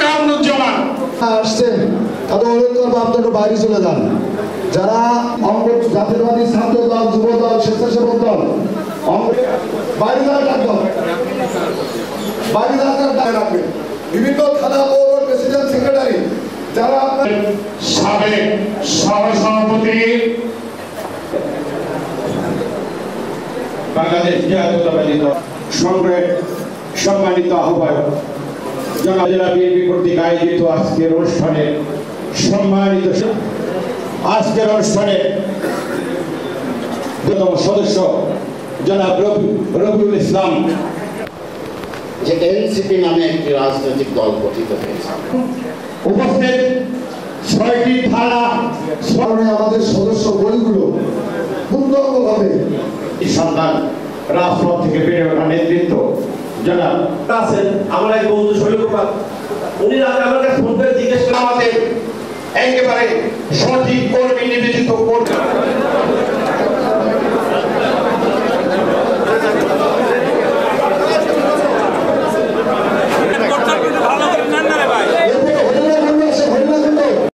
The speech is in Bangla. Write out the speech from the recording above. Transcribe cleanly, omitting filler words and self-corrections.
কামরুজ্জামান আসছেন তাদের অনুরোধ করবো আপনারা বাইরে চলে যান। যারা অঙ্গ জাতীয়তাবাদী ছাত্র দল, যুব দল, স্বেচ্ছাসেবক দল বাইরে যাওয়ার ডাকবেন, বাইরে যাওয়ার রাখবেন। বিভিন্ন থানা পৌর প্রেসিডেন্ট সেক্রেটারি যারা সাবেক সহসভাপতি বাংলাদেশ জাতীয়তাবাদী দল সংগ্রামের সম্মানিত আহ্বায়ক জনাব জেলা বিএনপি কর্তৃক আয়োজিত আজকের অনুষ্ঠানে সম্মানিত আজকের অনুষ্ঠানে সদস্য জনাব রবিউল ইসলাম যে এনসিপি নামে একটি রাজনৈতিক দল গঠিত হয়েছে। উপস্থিত ৬টি থানা আমাদের সদস্য বইগুলো পূর্ণাঙ্গভাবে সন্তান রাজপথ থেকে বেড়ে ওঠা নেতৃত্ব জনাব আছেন আমার এক বন্ধু শৈলকুমার, উনি আমার কাছে ফোন করে জিজ্ঞেস করলেন আমাদের একেবারে সঠিক কর্মী নিবেদিত করতে